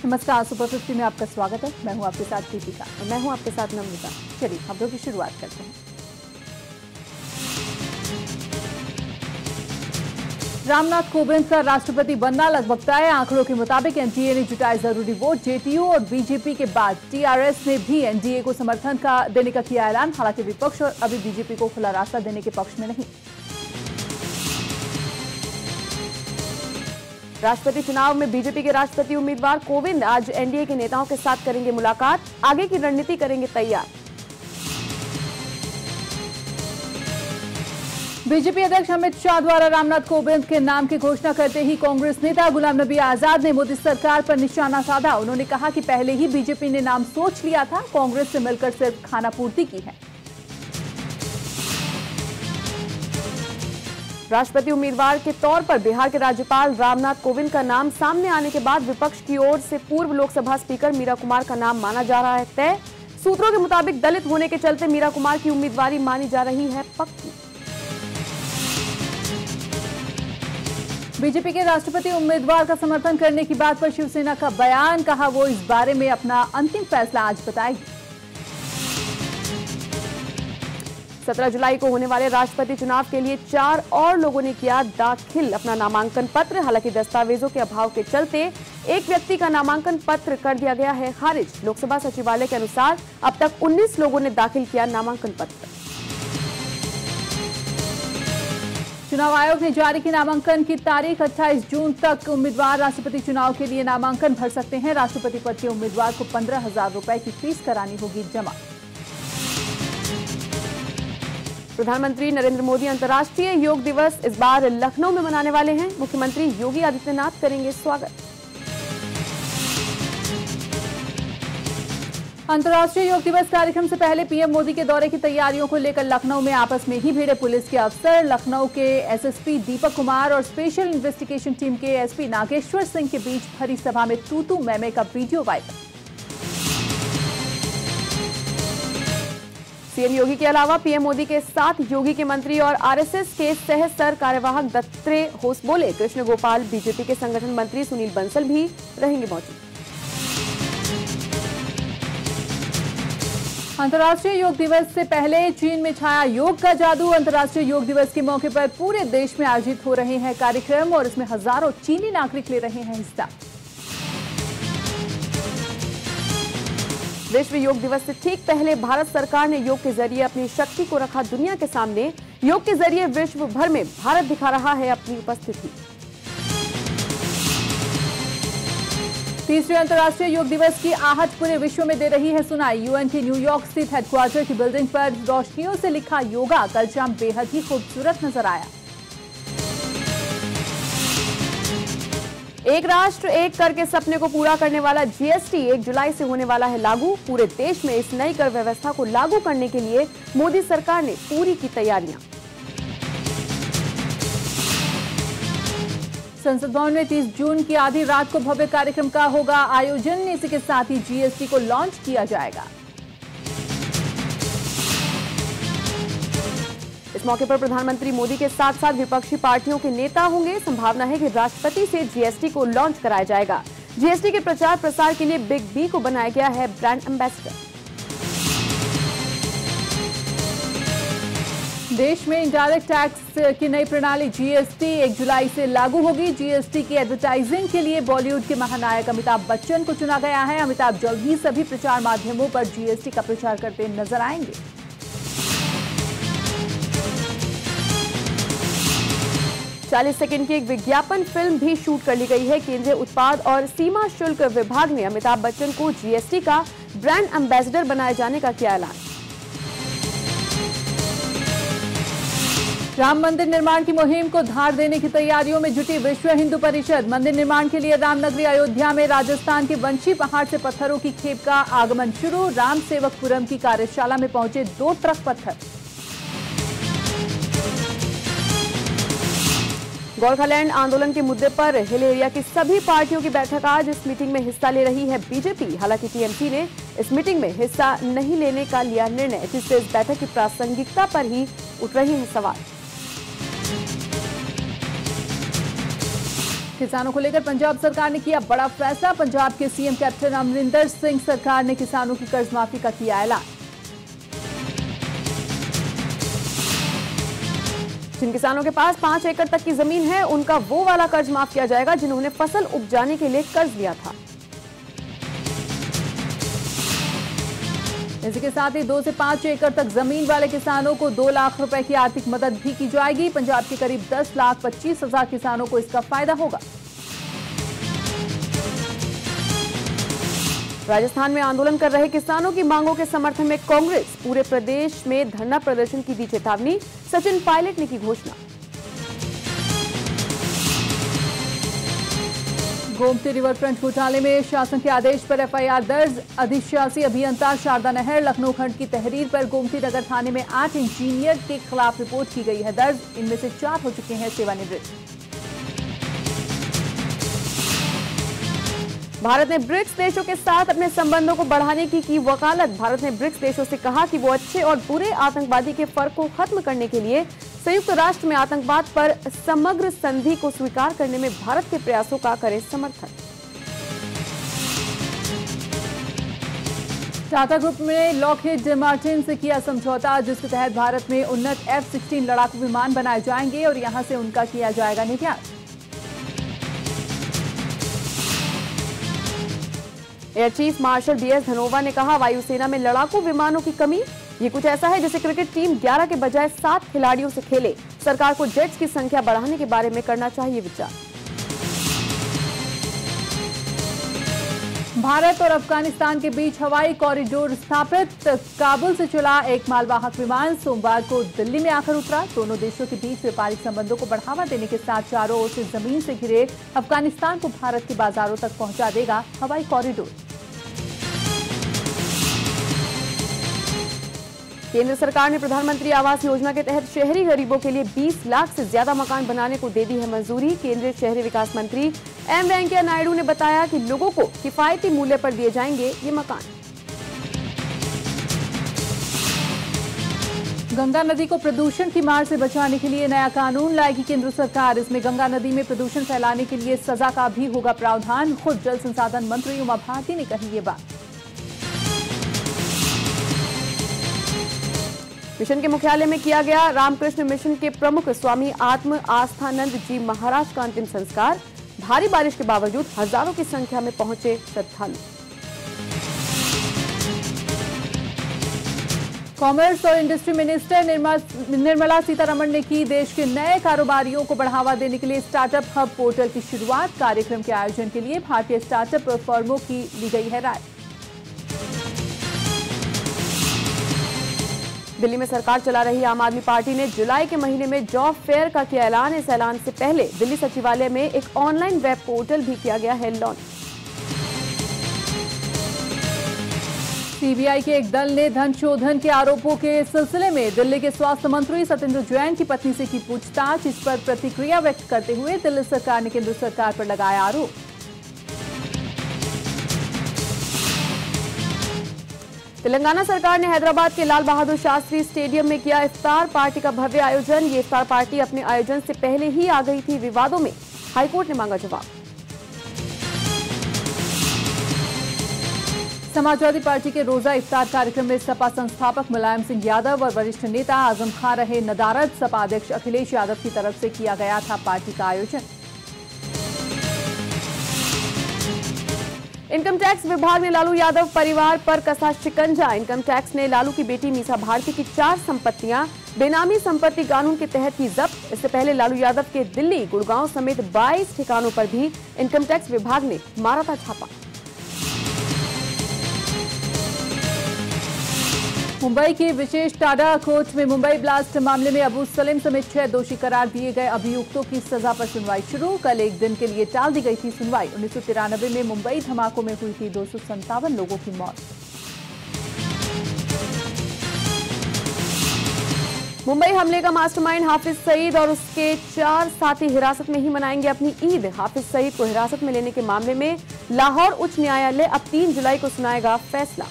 नमस्कार, सुपर 50 में आपका स्वागत है। मैं हूं आपके साथ दीपिका और मैं हूं आपके साथ नम्रता। चलिए खबरों की शुरुआत करते हैं। रामनाथ कोविंद का राष्ट्रपति बनना लगभग तय। आंकड़ों के मुताबिक एनडीए ने जुटाए जरूरी वोट। जेडीयू और बीजेपी के बाद टीआरएस ने भी एनडीए को समर्थन देने का किया ऐलान। हालांकि विपक्ष और अभी बीजेपी को खुला रास्ता देने के पक्ष में नहीं। राष्ट्रपति चुनाव में बीजेपी के राष्ट्रपति उम्मीदवार कोविंद आज एनडीए के नेताओं के साथ करेंगे मुलाकात। आगे की रणनीति करेंगे तैयार। बीजेपी अध्यक्ष अमित शाह द्वारा रामनाथ कोविंद के नाम की घोषणा करते ही कांग्रेस नेता गुलाम नबी आजाद ने मोदी सरकार पर निशाना साधा। उन्होंने कहा कि पहले ही बीजेपी ने नाम सोच लिया था, कांग्रेस से मिलकर सिर्फ खानापूर्ति की है। राष्ट्रपति उम्मीदवार के तौर पर बिहार के राज्यपाल रामनाथ कोविंद का नाम सामने आने के बाद विपक्ष की ओर से पूर्व लोकसभा स्पीकर मीरा कुमार का नाम माना जा रहा है तय। सूत्रों के मुताबिक दलित होने के चलते मीरा कुमार की उम्मीदवारी मानी जा रही है पक्की। बीजेपी के राष्ट्रपति उम्मीदवार का समर्थन करने की बात पर शिवसेना का बयान। कहा वो इस बारे में अपना अंतिम फैसला आज बताएगी। 17 जुलाई को होने वाले राष्ट्रपति चुनाव के लिए 4 और लोगों ने किया दाखिल अपना नामांकन पत्र। हालांकि दस्तावेजों के अभाव के चलते एक व्यक्ति का नामांकन पत्र कर दिया गया है खारिज। लोकसभा सचिवालय के अनुसार अब तक 19 लोगों ने दाखिल किया नामांकन पत्र। चुनाव आयोग ने जारी की नामांकन की तारीख 28 जून तक। उम्मीदवार राष्ट्रपति चुनाव के लिए नामांकन भर सकते हैं। राष्ट्रपति पद के उम्मीदवार को 15,000 रुपए की फीस करानी होगी जमा। प्रधानमंत्री नरेंद्र मोदी अंतर्राष्ट्रीय योग दिवस इस बार लखनऊ में मनाने वाले हैं। मुख्यमंत्री योगी आदित्यनाथ करेंगे स्वागत। अंतर्राष्ट्रीय योग दिवस कार्यक्रम से पहले पीएम मोदी के दौरे की तैयारियों को लेकर लखनऊ में आपस में ही भिड़े पुलिस के अफसर। लखनऊ के एसएसपी दीपक कुमार और स्पेशल इन्वेस्टिगेशन टीम के एसपी नागेश्वर सिंह के बीच भरी सभा में तू मैं का वीडियो वायरल। सीएम योगी के अलावा पीएम मोदी के साथ योगी के मंत्री और आरएसएस के सह सर कार्यवाहक दत्त्रेय होसबोले, कृष्ण गोपाल, बीजेपी के संगठन मंत्री सुनील बंसल भी रहेंगे मौजूद। अंतर्राष्ट्रीय योग दिवस से पहले चीन में छाया योग का जादू। अंतर्राष्ट्रीय योग दिवस के मौके पर पूरे देश में आयोजित हो रहे हैं कार्यक्रम और इसमें हजारों चीनी नागरिक ले रहे हैं हिस्सा। विश्व योग दिवस से ठीक पहले भारत सरकार ने योग के जरिए अपनी शक्ति को रखा दुनिया के सामने। योग के जरिए विश्व भर में भारत दिखा रहा है अपनी उपस्थिति। तीसरे अंतर्राष्ट्रीय योग दिवस की आहट पूरे विश्व में दे रही है सुनाई। यूएन के न्यूयॉर्क स्थित हेडक्वार्टर की बिल्डिंग पर रोशनियों से लिखा योगा कल शाम बेहद ही खूबसूरत नजर आया। एक राष्ट्र एक कर के सपने को पूरा करने वाला जीएसटी 1 जुलाई से होने वाला है लागू। पूरे देश में इस नई कर व्यवस्था को लागू करने के लिए मोदी सरकार ने पूरी की तैयारियां। संसद भवन में 30 जून की आधी रात को भव्य कार्यक्रम का होगा आयोजन। इसी के साथ ही जीएसटी को लॉन्च किया जाएगा। इस मौके पर प्रधानमंत्री मोदी के साथ साथ विपक्षी पार्टियों के नेता होंगे। संभावना है कि राष्ट्रपति से जीएसटी को लॉन्च कराया जाएगा। जीएसटी के प्रचार प्रसार के लिए बिग बी को बनाया गया है ब्रांड एम्बेसडर। देश में इनडायरेक्ट टैक्स की नई प्रणाली जीएसटी 1 जुलाई से लागू होगी। जीएसटी की एडवर्टाइजिंग के लिए बॉलीवुड के महानायक अमिताभ बच्चन को चुना गया है। अमिताभ जल्द ही सभी प्रचार माध्यमों पर जीएसटी का प्रचार करते नजर आएंगे। 40 सेकंड की एक विज्ञापन फिल्म भी शूट कर ली गई है। केंद्रीय उत्पाद और सीमा शुल्क विभाग ने अमिताभ बच्चन को जीएसटी का ब्रांड एम्बेसडर बनाए जाने का किया ऐलान। राम मंदिर निर्माण की मुहिम को धार देने की तैयारियों में जुटी विश्व हिंदू परिषद। मंदिर निर्माण के लिए रामनगरी अयोध्या में राजस्थान के वंशी पहाड़ से पत्थरों की खेप का आगमन शुरू। राम सेवकपुरम की कार्यशाला में पहुंचे 2 ट्रक पत्थर। गोरखालैंड आंदोलन के मुद्दे पर हिल एरिया की सभी पार्टियों की बैठक आज। इस मीटिंग में हिस्सा ले रही है बीजेपी। हालांकि टीएमसी ने इस मीटिंग में हिस्सा नहीं लेने का लिया निर्णय, जिससे इस बैठक की प्रासंगिकता पर ही उठ रही है सवाल। किसानों को लेकर पंजाब सरकार ने किया बड़ा फैसला। पंजाब के सीएम कैप्टन अमरिंदर सिंह सरकार ने किसानों की कर्ज माफी का किया ऐलान। जिन किसानों के पास 5 एकड़ तक की जमीन है, उनका वो वाला कर्ज माफ किया जाएगा जिन्होंने फसल उपजाने के लिए कर्ज लिया था। इसी के साथ ही 2 से 5 एकड़ तक जमीन वाले किसानों को 2 लाख रुपए की आर्थिक मदद भी की जाएगी। पंजाब के करीब 10,25,000 किसानों को इसका फायदा होगा। राजस्थान में आंदोलन कर रहे किसानों की मांगों के समर्थन में कांग्रेस पूरे प्रदेश में धरना प्रदर्शन की दी चेतावनी। सचिन पायलट ने की घोषणा। गोमती रिवरफ्रंट घोटाले में शासन के आदेश पर एफआईआर दर्ज। अधिशासी अभियंता शारदा नहर लखनऊ खंड की तहरीर पर गोमती नगर थाने में 8 इंजीनियर के खिलाफ रिपोर्ट की गई है दर्ज। इनमें से 4 हो चुके हैं सेवानिवृत्त। भारत ने ब्रिक्स देशों के साथ अपने संबंधों को बढ़ाने की वकालत। भारत ने ब्रिक्स देशों से कहा कि वो अच्छे और बुरे आतंकवादी के फर्क को खत्म करने के लिए संयुक्त राष्ट्र में आतंकवाद पर समग्र संधि को स्वीकार करने में भारत के प्रयासों का करे समर्थन। टाटा ग्रुप ने लॉकहीड मार्टिन से किया समझौता, जिसके तहत भारत में उन्नत F-16 लड़ाकू विमान बनाए जाएंगे और यहां से उनका किया जाएगा निर्यात। Air chief marshal BS Dhanoa ने कहा, वायुसेना में लड़ाकू विमानों की कमी। ये कुछ ऐसा है जैसे क्रिकेट टीम 11 के बजाय 7 खिलाड़ियों से खेले। सरकार को जेट्स की संख्या बढ़ाने के बारे में करना चाहिए विचार। भारत और अफगानिस्तान के बीच हवाई कॉरिडोर स्थापित। काबुल से चला एक मालवाहक विमान सोमवार को दिल्ली में आकर उतरा। दोनों देशों के बीच व्यापारिक संबंधों को बढ़ावा देने के साथ चारों ओर से जमीन से घिरे अफगानिस्तान को भारत के बाजारों तक पहुंचा देगा हवाई कॉरिडोर। केंद्र सरकार ने प्रधानमंत्री आवास योजना के तहत शहरी गरीबों के लिए 20 लाख से ज्यादा मकान बनाने को दे दी है मंजूरी। केंद्रीय शहरी विकास मंत्री एम वेंकैया नायडू ने बताया कि लोगों को किफायती मूल्य पर दिए जाएंगे ये मकान। गंगा नदी को प्रदूषण की मार से बचाने के लिए नया कानून लाएगी केंद्र सरकार। इसमें गंगा नदी में प्रदूषण फैलाने के लिए सजा का भी होगा प्रावधान। खुद जल संसाधन मंत्री उमा भारती ने कही ये बात। मिशन के मुख्यालय में किया गया रामकृष्ण मिशन के प्रमुख स्वामी आत्म आस्थानंद जी महाराज का अंतिम संस्कार। भारी बारिश के बावजूद हजारों की संख्या में पहुंचे श्रद्धालु। कॉमर्स और इंडस्ट्री मिनिस्टर निर्मला सीतारमण ने की देश के नए कारोबारियों को बढ़ावा देने के लिए स्टार्टअप हब पोर्टल की शुरुआत। कार्यक्रम के आयोजन के लिए भारतीय स्टार्टअप फर्मों की ली गई है राय। दिल्ली में सरकार चला रही आम आदमी पार्टी ने जुलाई के महीने में जॉब फेयर का किया ऐलान। इस ऐलान से पहले दिल्ली सचिवालय में एक ऑनलाइन वेब पोर्टल भी किया गया है लॉन्च। सीबीआई के एक दल ने धन शोधन के आरोपों के सिलसिले में दिल्ली के स्वास्थ्य मंत्री सत्येंद्र जैन की पत्नी से की पूछताछ। इस पर प्रतिक्रिया व्यक्त करते हुए दिल्ली सरकार ने केंद्र सरकार पर लगाया आरोप। तेलंगाना सरकार ने हैदराबाद के लाल बहादुर शास्त्री स्टेडियम में किया इफ्तार पार्टी का भव्य आयोजन। ये इफ्तार पार्टी अपने आयोजन से पहले ही आ गई थी विवादों में। हाईकोर्ट ने मांगा जवाब। समाजवादी पार्टी के रोजा इफ्तार कार्यक्रम में सपा संस्थापक मुलायम सिंह यादव और वरिष्ठ नेता आजम खां रहे नदारद। सपा अध्यक्ष अखिलेश यादव की तरफ से किया गया था पार्टी का आयोजन। इनकम टैक्स विभाग ने लालू यादव परिवार पर कसा शिकंजा। इनकम टैक्स ने लालू की बेटी मीसा भारती की 4 संपत्तियां बेनामी संपत्ति कानून के तहत की जब्त। इससे पहले लालू यादव के दिल्ली, गुड़गांव समेत 22 ठिकानों पर भी इनकम टैक्स विभाग ने मारा था छापा। मुंबई की विशेष टाडा कोर्ट में मुंबई ब्लास्ट मामले में अबू सलीम समेत 6 दोषी करार दिए गए अभियुक्तों की सजा पर सुनवाई शुरू। कल एक दिन के लिए टाल दी गई थी सुनवाई। 1993 में मुंबई धमाकों में हुई थी 257 लोगों की मौत। मुंबई हमले का मास्टरमाइंड हाफिज सईद और उसके 4 साथी हिरासत में ही मनाएंगे अपनी ईद। हाफिज सईद को हिरासत में लेने के मामले में लाहौर उच्च न्यायालय अब 3 जुलाई को सुनाएगा फैसला।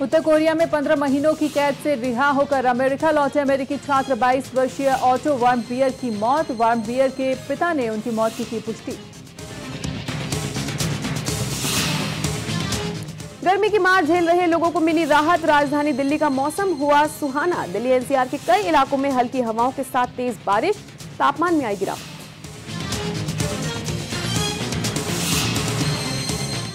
उत्तर कोरिया में 15 महीनों की कैद से रिहा होकर अमेरिका लौटे अमेरिकी छात्र 22 वर्षीय ऑटो वार्मबियर की मौत। वार्मबियर के पिता ने उनकी मौत की पुष्टि। गर्मी की मार झेल रहे लोगों को मिली राहत। राजधानी दिल्ली का मौसम हुआ सुहाना। दिल्ली एनसीआर के कई इलाकों में हल्की हवाओं के साथ तेज बारिश, तापमान में आई गिरावट।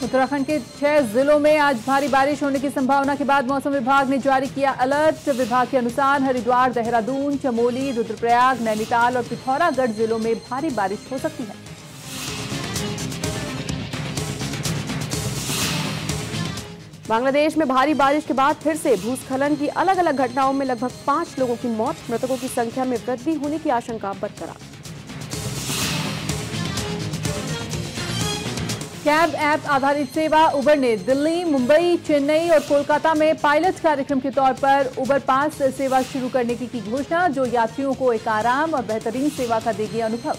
उत्तराखंड के 6 जिलों में आज भारी बारिश होने की संभावना के बाद मौसम विभाग ने जारी किया अलर्ट। विभाग के अनुसार हरिद्वार, देहरादून, चमोली, रुद्रप्रयाग, नैनीताल और पिथौरागढ़ जिलों में भारी बारिश हो सकती है। बांग्लादेश में भारी बारिश के बाद फिर से भूस्खलन की अलग अलग घटनाओं में लगभग 5 लोगों की मौत। मृतकों की संख्या में वृद्धि होने की आशंका बरकरार। कैब ऐप आधारित सेवा उबर ने दिल्ली, मुंबई, चेन्नई और कोलकाता में पायलट कार्यक्रम के तौर पर उबर पास सेवा शुरू करने की घोषणा, जो यात्रियों को एक आराम और बेहतरीन सेवा का देगी अनुभव।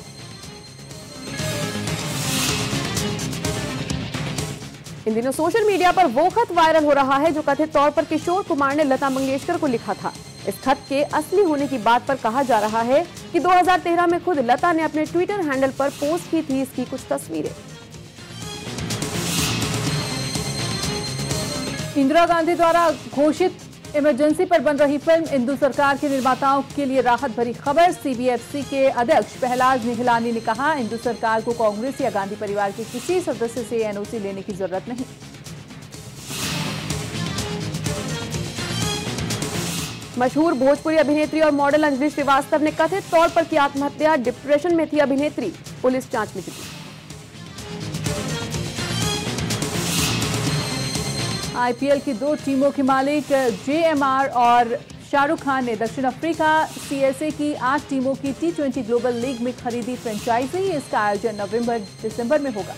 इन दिनों सोशल मीडिया पर वो खत वायरल हो रहा है जो कथित तौर पर किशोर कुमार ने लता मंगेशकर को लिखा था। इस खत के असली होने की बात पर कहा जा रहा है कि 2013 में खुद लता ने अपने ट्विटर हैंडल पर पोस्ट की थी इसकी कुछ तस्वीरें। इंदिरा गांधी द्वारा घोषित इमरजेंसी पर बन रही फिल्म इंदु सरकार के निर्माताओं के लिए राहत भरी खबर। सीबीएफसी के अध्यक्ष प्रहलाद निहलानी ने कहा, इंदु सरकार को कांग्रेस या गांधी परिवार के किसी सदस्य से एनओसी लेने की जरूरत नहीं। मशहूर भोजपुरी अभिनेत्री और मॉडल अंजलि श्रीवास्तव ने कथित तौर पर की आत्महत्या। डिप्रेशन में थी अभिनेत्री, पुलिस जांच में जुटी। आईपीएल की 2 टीमों के मालिक जेएमआर और शाहरुख खान ने दक्षिण अफ्रीका सीएसए की 8 टीमों की टी20 ग्लोबल लीग में खरीदी फ्रेंचाइजी। इसका आयोजन नवंबर-दिसंबर में होगा।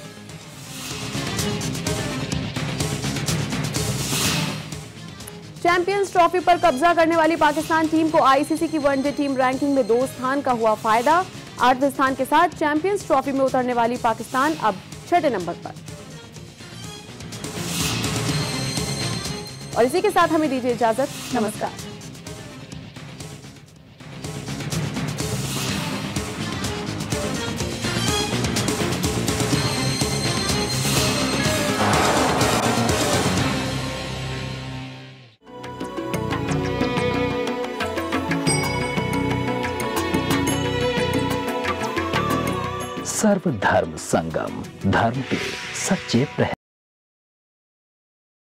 चैंपियंस ट्रॉफी पर कब्जा करने वाली पाकिस्तान टीम को आईसीसी की वनडे टीम रैंकिंग में 2 स्थान का हुआ फायदा। 8वें स्थान के साथ चैंपियंस ट्रॉफी में उतरने वाली पाकिस्तान अब 6ठे नंबर पर। और इसी के साथ हमें दीजिए इजाजत। नमस्कार। सर्वधर्म संगम, धर्म के सच्चे